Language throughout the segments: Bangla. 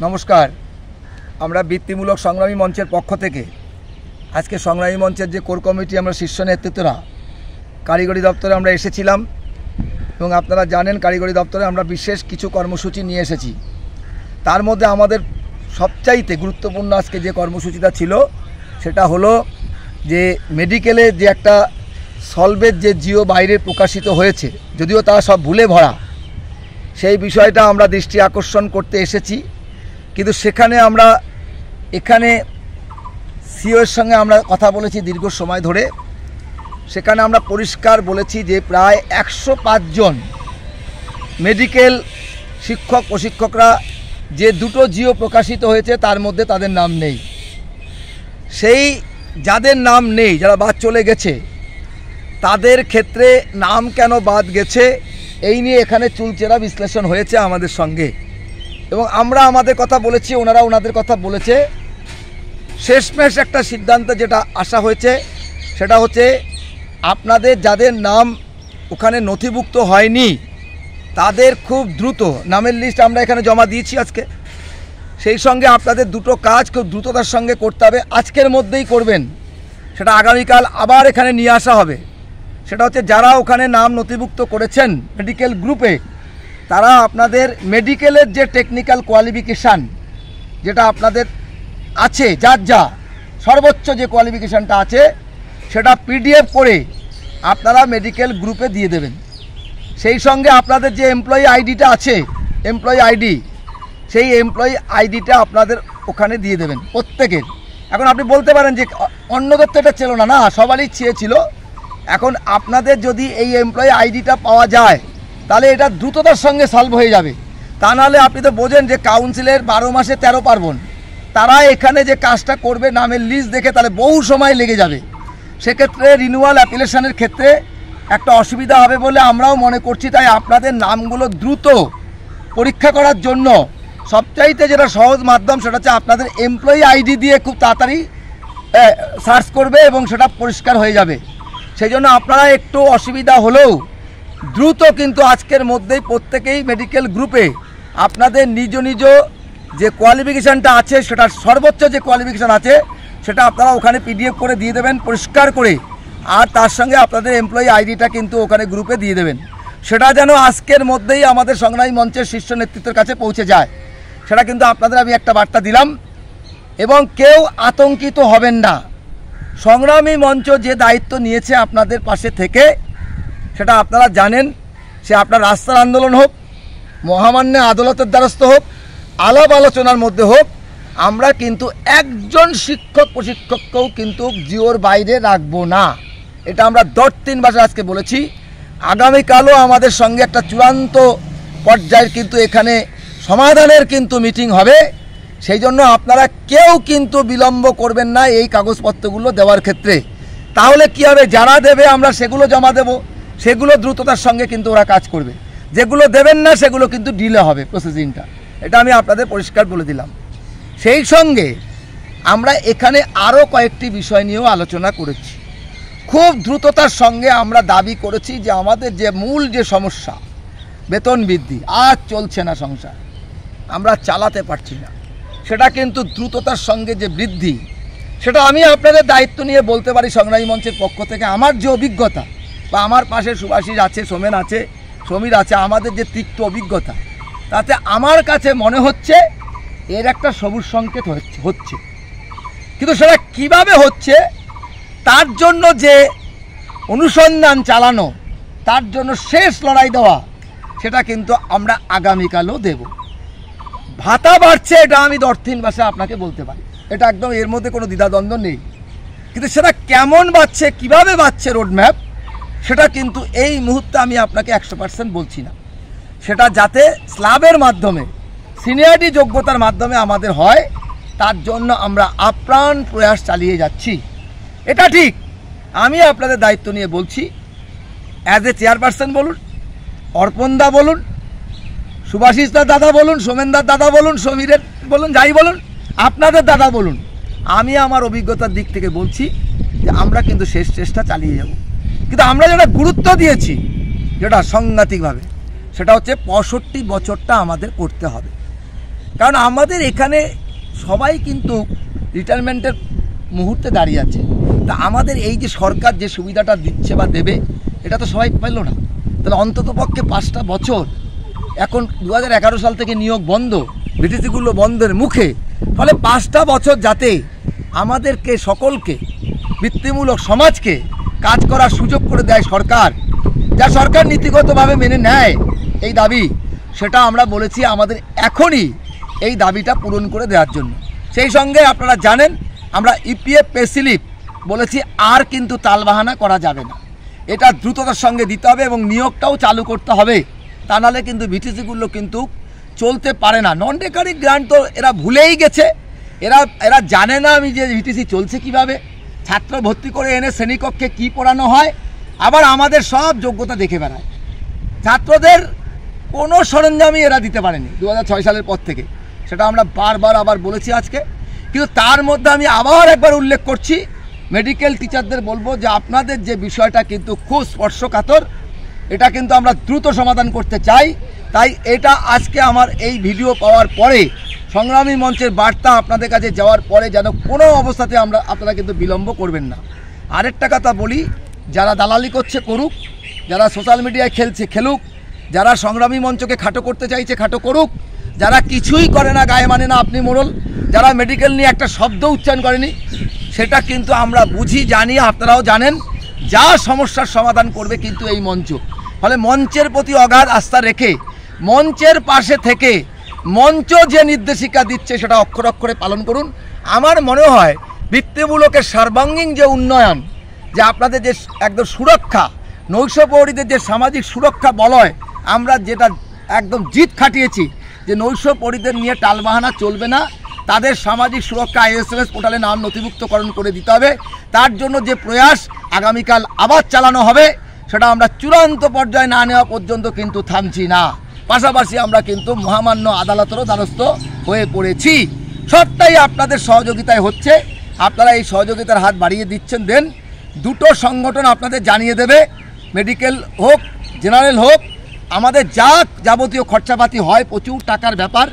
নমস্কার। আমরা বৃত্তিমূলক সংগ্রামী মঞ্চের পক্ষ থেকে আজকে সংগ্রামী মঞ্চের যে কোর কমিটি আমরা শীর্ষ নেতৃত্বরা কারিগরি দপ্তরে আমরা এসেছিলাম এবং আপনারা জানেন কারিগরি দপ্তরে আমরা বিশেষ কিছু কর্মসূচি নিয়ে এসেছি। তার মধ্যে আমাদের সবচাইতে গুরুত্বপূর্ণ আজকে যে কর্মসূচিটা ছিল সেটা হলো যে মেডিকেলে যে একটা সলভের যে জিও বাইরে প্রকাশিত হয়েছে, যদিও তা সব ভুলে ভরা, সেই বিষয়টা আমরা দৃষ্টি আকর্ষণ করতে এসেছি। কিন্তু সেখানে আমরা এখানে সিওর সঙ্গে আমরা কথা বলেছি দীর্ঘ সময় ধরে। সেখানে আমরা পরিষ্কার বলেছি যে প্রায় 105 জন মেডিকেল শিক্ষক প্রশিক্ষকরা যে দুটো জিও প্রকাশিত হয়েছে তার মধ্যে তাদের নাম নেই। সেই যাদের নাম নেই, যারা বাদ চলে গেছে, তাদের ক্ষেত্রে নাম কেন বাদ গেছে এই নিয়ে এখানে চুলচেরা বিশ্লেষণ হয়েছে আমাদের সঙ্গে এবং আমরা আমাদের কথা বলেছি, ওনারা ওনাদের কথা বলেছে। শেষমেশ একটা সিদ্ধান্ত যেটা আসা হয়েছে সেটা হচ্ছে আপনাদের যাদের নাম ওখানে নথিভুক্ত হয়নি তাদের খুব দ্রুত নামের লিস্ট আমরা এখানে জমা দিয়েছি আজকে। সেই সঙ্গে আপনাদের দুটো কাজ খুব দ্রুততার সঙ্গে করতে হবে, আজকের মধ্যেই করবেন। সেটা আগামীকাল আবার এখানে নিয়ে আসা হবে। সেটা হচ্ছে যারা ওখানে নাম নথিভুক্ত করেছেন মেডিকেল গ্রুপে, তারা আপনাদের মেডিকেলের যে টেকনিক্যাল কোয়ালিফিকেশান যেটা আপনাদের আছে, যার যা সর্বোচ্চ যে কোয়ালিফিকেশানটা আছে সেটা পিডিএফ করে আপনারা মেডিকেল গ্রুপে দিয়ে দেবেন। সেই সঙ্গে আপনাদের যে এমপ্লয়ি আইডিটা আছে, এমপ্লয়ি আইডি, সেই এমপ্লয়ি আইডিটা আপনাদের ওখানে দিয়ে দেবেন প্রত্যেকের। এখন আপনি বলতে পারেন যে অন্যদের তো এটা ছিল না, না সবারই চেয়েছিল। এখন আপনাদের যদি এই এমপ্লয়ি আইডিটা পাওয়া যায় তাহলে এটা দ্রুততার সঙ্গে সলভ হয়ে যাবে। তা নাহলে আপনি তো বোঝেন যে কাউন্সিলের 12 মাসে 13 পার্বণ, তারা এখানে যে কাজটা করবে নামের লিস্ট দেখে তাহলে বহু সময় লেগে যাবে। সেক্ষেত্রে রিনিউয়াল অ্যাপ্লিকেশনের ক্ষেত্রে একটা অসুবিধা হবে বলে আমরাও মনে করছি। তাই আপনাদের নামগুলো দ্রুত পরীক্ষা করার জন্য সবচাইতে যেটা সহজ মাধ্যম সেটা হচ্ছে আপনাদের এমপ্লয়ি আইডি দিয়ে খুব তাড়াতাড়ি সার্চ করবে এবং সেটা পরিষ্কার হয়ে যাবে। সেই জন্য আপনারা একটু অসুবিধা হলেও দ্রুত কিন্তু আজকের মধ্যেই প্রত্যেকেই মেডিকেল গ্রুপে আপনাদের নিজ নিজ যে কোয়ালিফিকেশানটা আছে, সেটা সর্বোচ্চ যে কোয়ালিফিকেশান আছে সেটা আপনারা ওখানে পিডিএফ করে দিয়ে দেবেন পরিষ্কার করে, আর তার সঙ্গে আপনাদের এমপ্লয়ি আইডিটা কিন্তু ওখানে গ্রুপে দিয়ে দেবেন। সেটা যেন আজকের মধ্যেই আমাদের সংগ্রামী মঞ্চের শীর্ষ নেতৃত্বের কাছে পৌঁছে যায়, সেটা কিন্তু আপনাদের আমি একটা বার্তা দিলাম। এবং কেউ আতঙ্কিত হবেন না। সংগ্রামী মঞ্চ যে দায়িত্ব নিয়েছে আপনাদের পাশে থেকে, সেটা আপনারা জানেন, সে আপনার রাস্তার আন্দোলন হোক, মহামান্য আদালতের দ্বারস্থ হোক, আলাপ আলোচনার মধ্যে হোক, আমরা কিন্তু একজন শিক্ষক প্রশিক্ষককেও কিন্তু জিওর বাইরে রাখবো না। এটা আমরা 3 ভাষা আজকে বলেছি। আগামীকালও আমাদের সঙ্গে একটা চূড়ান্ত পর্যায়ের কিন্তু এখানে সমাধানের কিন্তু মিটিং হবে। সেই জন্য আপনারা কেউ কিন্তু বিলম্ব করবেন না এই কাগজপত্রগুলো দেওয়ার ক্ষেত্রে। তাহলে কি হবে, যারা দেবে আমরা সেগুলো জমা দেব, সেগুলো দ্রুততার সঙ্গে কিন্তু ওরা কাজ করবে। যেগুলো দেবেন না সেগুলো কিন্তু ডিলে হবে প্রসেসিংটা, এটা আমি আপনাদের পরিষ্কার বলে দিলাম। সেই সঙ্গে আমরা এখানে আরও কয়েকটি বিষয় নিয়েও আলোচনা করেছি। খুব দ্রুততার সঙ্গে আমরা দাবি করেছি যে আমাদের যে মূল যে সমস্যা, বেতন বৃদ্ধি, আজ চলছে না সংসার, আমরা চালাতে পারছি না, সেটা কিন্তু দ্রুততার সঙ্গে যে বৃদ্ধি, সেটা আমি আপনাদের দায়িত্ব নিয়ে বলতে পারি সংগ্রামী মঞ্চের পক্ষ থেকে। আমার যে অভিজ্ঞতা, বা আমার পাশে সুভাষিস আছে, সোমেন আছে, সমীর আছে, আমাদের যে তিক্ত অভিজ্ঞতা, তাতে আমার কাছে মনে হচ্ছে এর একটা সবুজ সংকেত হচ্ছে। কিন্তু সেটা কিভাবে হচ্ছে, তার জন্য যে অনুসন্ধান চালানো, তার জন্য শেষ লড়াই দেওয়া, সেটা কিন্তু আমরা আগামীকালও দেব। ভাতা বাড়ছে, এটা আমি 3 ভাষা আপনাকে বলতে পারি, এটা একদম এর মধ্যে কোনো দ্বিধাদ্বন্দ্ব নেই। কিন্তু সেটা কেমন বাড়ছে, কিভাবে বাড়ছে, রোডম্যাপ, সেটা কিন্তু এই মুহূর্তে আমি আপনাকে 100% বলছি না। সেটা যাতে স্ল্যাবের মাধ্যমে, সিনিয়রিটি যোগ্যতার মাধ্যমে আমাদের হয়, তার জন্য আমরা আপ্রাণ প্রয়াস চালিয়ে যাচ্ছি। এটা ঠিক, আমি আপনাদের দায়িত্ব নিয়ে বলছি। অ্যাজ এ চেয়ারপারসন বলুন, অর্পণদা বলুন, সুভাষিসদার দাদা বলুন, সোমেনদার দাদা বলুন, সমীরের বলুন, যাই বলুন, আপনাদের দাদা বলুন, আমি আমার অভিজ্ঞতার দিক থেকে বলছি যে আমরা কিন্তু শেষ চেষ্টা চালিয়ে যাব। কিন্তু আমরা যেটা গুরুত্ব দিয়েছি, যেটা সাংঘাতিকভাবে, সেটা হচ্ছে 65 বছরটা আমাদের করতে হবে। কারণ আমাদের এখানে সবাই কিন্তু রিটায়ারমেন্টের মুহূর্তে দাঁড়িয়ে আছে। তা আমাদের এই যে সরকার যে সুবিধাটা দিচ্ছে বা দেবে, এটা তো সবাই পেল না। তাহলে অন্ততপক্ষে 5টা বছর, এখন 2011 সাল থেকে নিয়োগ বন্ধ, ভিটিসিগুলো বন্ধের মুখে, ফলে 5টা বছর যাতে আমাদেরকে সকলকে বৃত্তিমূলক সমাজকে কাজ করার সুযোগ করে দেয় সরকার, যা সরকার নীতিগতভাবে মেনে নেয় এই দাবি, সেটা আমরা বলেছি আমাদের এখনই এই দাবিটা পূরণ করে দেওয়ার জন্য। সেই সঙ্গে আপনারা জানেন আমরা ইপিএফ পে স্লিপ বলেছি, আর কিন্তু তালবাহানা করা যাবে না, এটা দ্রুততার সঙ্গে দিতে হবে এবং নিয়োগটাও চালু করতে হবে, তা নাহলে কিন্তু ভিটিসিগুলো কিন্তু চলতে পারে না। নন রেকারিং গ্রান্ট তো এরা ভুলেই গেছে, এরা জানে না আমি যে ভিটিসি চলছে কিভাবে, ছাত্র ভর্তি করে এনে শ্রেণীকক্ষে কি পড়ানো হয়, আবার আমাদের সব যোগ্যতা দেখে বেড়ায়। ছাত্রদের কোনো সরঞ্জামই এরা দিতে পারেনি 2006 সালের পর থেকে, সেটা আমরা বারবার আবার বলেছি আজকে। কিন্তু তার মধ্যে আমি আবার একবার উল্লেখ করছি, মেডিকেল টিচারদের বলবো যে আপনাদের যে বিষয়টা কিন্তু খুব স্পর্শকাতর, এটা কিন্তু আমরা দ্রুত সমাধান করতে চাই। তাই এটা আজকে আমার এই ভিডিও পাওয়ার পরে, সংগ্রামী মঞ্চের বার্তা আপনাদের কাছে যাওয়ার পরে যেন কোনো অবস্থাতে আপনারা কিন্তু বিলম্ব করবেন না। আরেকটা কথা বলি, যারা দালালি করছে করুক, যারা সোশ্যাল মিডিয়ায় খেলছে খেলুক, যারা সংগ্রামী মঞ্চকে খাটো করতে চাইছে খাটো করুক, যারা কিছুই করে না, গায়ে মানে না আপনি মোড়ল, যারা মেডিকেল নিয়ে একটা শব্দ উচ্চারণ করেনি, সেটা কিন্তু আমরা বুঝি, জানি, আপনারাও জানেন, যা সমস্যার সমাধান করবে কিন্তু এই মঞ্চ। ফলে মঞ্চের প্রতি অগাধ আস্থা রেখে মঞ্চের পাশে থেকে মঞ্চ যে নির্দেশিকা দিচ্ছে সেটা অক্ষরে অক্ষরে পালন করুন। আমার মনে হয় বৃত্তিমূলকের সর্বাঙ্গীন যে উন্নয়ন, যে আপনাদের যে একদম সুরক্ষা, নৈশপ্রহরীদের যে সামাজিক সুরক্ষা বলয়, আমরা যেটা একদম জিত খাটিয়েছি যে নৈশপ্রহরীদের নিয়ে টালবাহানা চলবে না, তাদের সামাজিক সুরক্ষা ISMS পোর্টালে নাম নথিভুক্তকরণ করে দিতে হবে। তার জন্য যে প্রয়াস আগামীকাল আবার চালানো হবে, সেটা আমরা চূড়ান্ত পর্যায়ে না নেওয়া পর্যন্ত কিন্তু থামছি না। পাশাপাশি আমরা কিন্তু মহামান্য আদালতেরও দ্বারস্থ হয়ে পড়েছি। সবটাই আপনাদের সহযোগিতায় হচ্ছে, আপনারা এই সহযোগিতার হাত বাড়িয়ে দিচ্ছেন। দেন দুটো সংগঠন আপনাদের জানিয়ে দেবে, মেডিকেল হোক জেনারেল হোক, আমাদের যা যাবতীয় খরচাপাতি হয় প্রচুর টাকার ব্যাপার,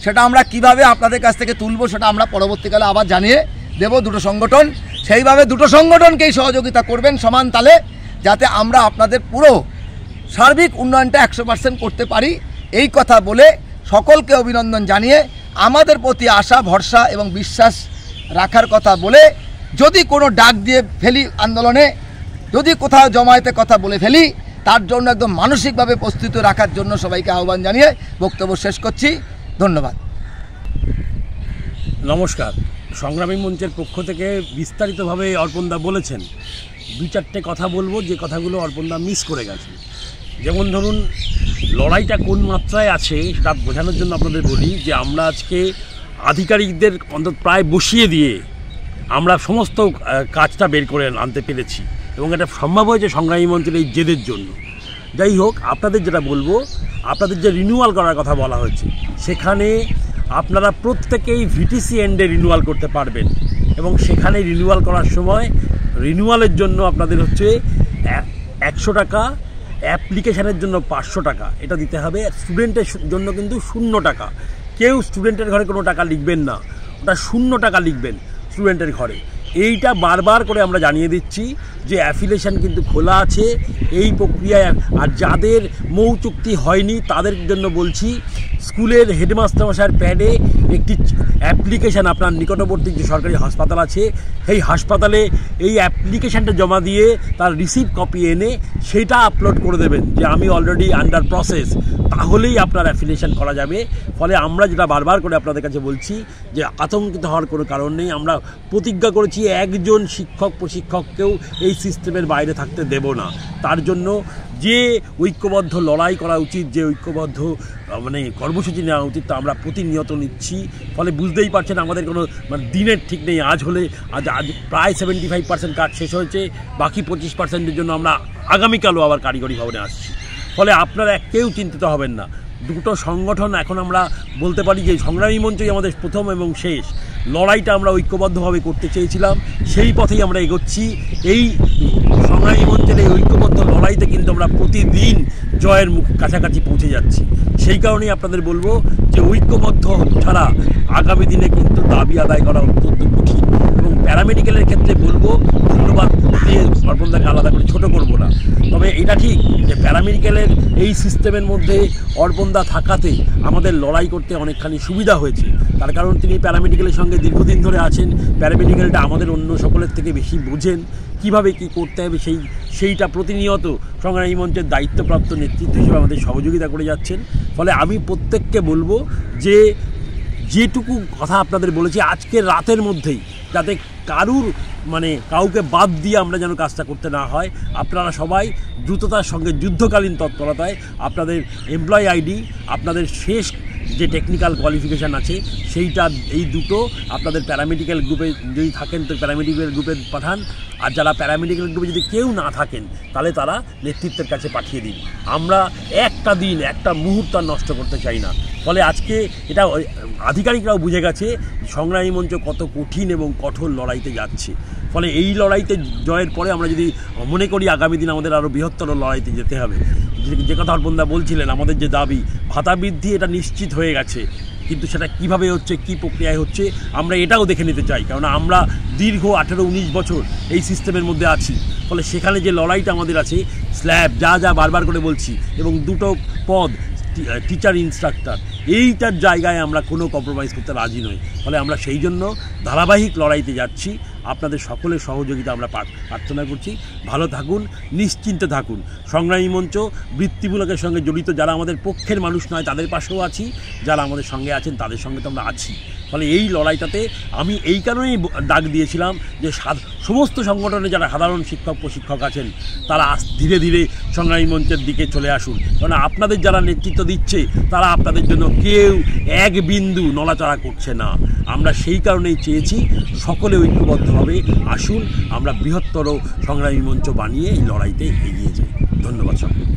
সেটা আমরা কিভাবে আপনাদের কাছ থেকে তুলবো সেটা আমরা পরবর্তীকালে আবার জানিয়ে দেব দুটো সংগঠন। সেইভাবে দুটো সংগঠনকেই সহযোগিতা করবেন সমান তালে, যাতে আমরা আপনাদের পুরো সার্বিক উন্নয়নটা 100% করতে পারি। এই কথা বলে সকলকে অভিনন্দন জানিয়ে আমাদের প্রতি আশা ভরসা এবং বিশ্বাস রাখার কথা বলে, যদি কোনো ডাক দিয়ে ফেলি আন্দোলনে, যদি কোথাও জমায়েতে কথা বলে ফেলি, তার জন্য একদম মানসিকভাবে প্রস্তুত রাখার জন্য সবাইকে আহ্বান জানিয়ে বক্তব্য শেষ করছি। ধন্যবাদ। নমস্কার। সংগ্রামী মঞ্চের পক্ষ থেকে বিস্তারিতভাবে অর্পণদা বলেছেন। 2-4টে কথা বলবো যে কথাগুলো অর্পণদা মিস করে গেছেন। যেমন ধরুন, লড়াইটা কোন মাত্রায় আছে সেটা বোঝানোর জন্য আপনাদের বলি যে আমরা আজকে আধিকারিকদের অন্তত প্রায় বসিয়ে দিয়ে আমরা সমস্ত কাজটা বের করে আনতে পেরেছি, এবং এটা সম্ভব হয়েছে সংগ্রামী মঞ্চের এই জেদের জন্য। যাই হোক, আপনাদের যেটা বলবো, আপনাদের যে রিনিউয়াল করার কথা বলা হয়েছে, সেখানে আপনারা প্রত্যেকেই ভিটিসি এন্ডে রিনিউয়াল করতে পারবেন, এবং সেখানে রিনিউয়াল করার সময় রিনিউয়ালের জন্য আপনাদের হচ্ছে 100 টাকা, অ্যাপ্লিকেশানের জন্য 500 টাকা এটা দিতে হবে। স্টুডেন্টের জন্য কিন্তু 0 টাকা। কেউ স্টুডেন্টের ঘরে কোনো টাকা লিখবেন না, ওটা 0 টাকা লিখবেন স্টুডেন্টের ঘরে। এইটা বারবার করে আমরা জানিয়ে দিচ্ছি যে অ্যাফিলিয়েশন কিন্তু খোলা আছে এই প্রক্রিয়ায়। আর যাদের মৌ চুক্তি হয়নি তাদের জন্য বলছি, স্কুলের হেডমাস্টার মশাইয়ের প্যাডে একটি অ্যাপ্লিকেশান আপনার নিকটবর্তী যে সরকারি হাসপাতাল আছে সেই হাসপাতালে এই অ্যাপ্লিকেশানটা জমা দিয়ে তার রিসিপ্ট কপি এনে সেটা আপলোড করে দেবেন যে আমি অলরেডি আন্ডার প্রসেস, তাহলেই আপনার অ্যাফিলিয়েশন করা যাবে। ফলে আমরা যেটা বারবার করে আপনাদের কাছে বলছি যে আতঙ্কিত হওয়ার কোনো কারণ নেই। আমরা প্রতিজ্ঞা করেছি একজন শিক্ষক প্রশিক্ষককেও এই সিস্টেমের বাইরে থাকতে দেব না। তার জন্য যে ঐক্যবদ্ধ লড়াই করা উচিত, যে ঐক্যবদ্ধ কর্মসূচি নেওয়া উচিত, তা আমরা প্রতিনিয়ত নিচ্ছি। ফলে বুঝতেই পারছেন আমাদের কোনো দিনের ঠিক নেই। আজ প্রায় 75% কাজ শেষ হয়েছে, বাকি 25%-এর জন্য আমরা আগামীকালও আবার কারিগরি ভবনে আসছি। ফলে আপনারা কেউ চিন্তিত হবেন না। দুটো সংগঠন এখন আমরা বলতে পারি যে সংগ্রামী মঞ্চই আমাদের প্রথম এবং শেষ লড়াইটা আমরা ঐক্যবদ্ধভাবে করতে চেয়েছিলাম, সেই পথেই আমরা এগোচ্ছি। এই সংগ্রামী মঞ্চের এই ঐক্যবদ্ধ লড়াইতে কিন্তু আমরা প্রতিদিন জয়ের কাছাকাছি পৌঁছে যাচ্ছি। সেই কারণেই আপনাদের বলবো যে ঐক্যবদ্ধ ছাড়া আগামী দিনে কিন্তু দাবি আদায় করা অত্যন্ত কঠিন। এবং প্যারামেডিক্যালের ক্ষেত্রে বলবো, ধন্যবাদ দিয়ে অর্পণদাকে আলাদা করে ছোটো করবো না, তবে এটা ঠিক যে প্যারামেডিক্যালের এই সিস্টেমের মধ্যে অর্পণদা থাকাতে আমাদের লড়াই করতে অনেকখানি সুবিধা হয়েছে। তার কারণ তিনি প্যারামেডিক্যালের সঙ্গে দীর্ঘদিন ধরে আছেন, প্যারামেডিক্যালটা আমাদের অন্য সকলের থেকে বেশি বোঝেন, কীভাবে কী করতে হবে সেইটা প্রতিনিয়ত সংগ্রামী মঞ্চের দায়িত্বপ্রাপ্ত নেতৃত্ব হিসেবে আমাদের সহযোগিতা করে যাচ্ছেন। ফলে আমি প্রত্যেককে বলবো যে যেটুকু কথা আপনাদের বলেছি আজকের রাতের মধ্যেই, যাতে কাউকে বাদ দিয়ে আমরা যেন কাজটা করতে না হয়, আপনারা সবাই দ্রুততার সঙ্গে যুদ্ধকালীন তৎপরতায় আপনাদের এমপ্লয়ি আইডি, আপনাদের শেষ যে টেকনিক্যাল কোয়ালিফিকেশান আছে সেইটা, এই দুটো আপনাদের প্যারামেডিক্যাল গ্রুপে যদি থাকেন তো প্যারামেডিক্যাল গ্রুপে পাঠান, আর যারা প্যারামেডিক্যাল গ্রুপে যদি কেউ না থাকেন তাহলে তারা নেতৃত্বের কাছে পাঠিয়ে দিন। আমরা একটা দিন একটা মুহূর্ত নষ্ট করতে চাই না। ফলে আজকে এটা আধিকারিকরাও বুঝে গেছে সংগ্রামী মঞ্চ কত কঠিন এবং কঠোর লড়াইতে যাচ্ছে। ফলে এই লড়াইতে জয়ের পরে আমরা যদি মনে করি আগামী দিন আমাদের আরও বৃহত্তর লড়াইতে যেতে হবে, যে কথা অর্পণদা বলছিলেন আমাদের যে দাবি ভাতা বৃদ্ধি, এটা নিশ্চিত হয়ে গেছে, কিন্তু সেটা কিভাবে হচ্ছে, কী প্রক্রিয়ায় হচ্ছে আমরা এটাও দেখে নিতে চাই। কারণ আমরা দীর্ঘ 18-19 বছর এই সিস্টেমের মধ্যে আছি। ফলে সেখানে যে লড়াইটা আমাদের আছে, স্ল্যাব যা বারবার করে বলছি, এবং দুটো পদ টিচার ইনস্ট্রাক্টর, এইটার জায়গায় আমরা কোনো কম্প্রোমাইজ করতে রাজি নই। ফলে আমরা সেই জন্য ধারাবাহিক লড়াইতে যাচ্ছি। আপনাদের সকলের সহযোগিতা আমরা প্রার্থনা করছি। ভালো থাকুন, নিশ্চিন্তে থাকুন। সংগ্রামী মঞ্চ বৃত্তিমূলকের সঙ্গে জড়িত যারা আমাদের পক্ষের মানুষ নয় তাদের পাশেও আছি, যারা আমাদের সঙ্গে আছেন তাদের সঙ্গে তো আমরা আছি। ফলে এই লড়াইটাতে আমি এই কারণেই ডাক দিয়েছিলাম যে সমস্ত সংগঠনে যারা সাধারণ শিক্ষক প্রশিক্ষক আছেন তারা ধীরে ধীরে সংগ্রামী মঞ্চের দিকে চলে আসুন। কারণ আপনাদের যারা নেতৃত্ব দিচ্ছে তারা আপনাদের জন্য কেউ এক বিন্দু নড়াচড়া করছে না। আমরা সেই কারণেই চেয়েছি সকলে ঐক্যবদ্ধভাবে আসুন, আমরা বৃহত্তর সংগ্রামী মঞ্চ বানিয়ে এই লড়াইতে এগিয়ে যাই। ধন্যবাদ সকলকে।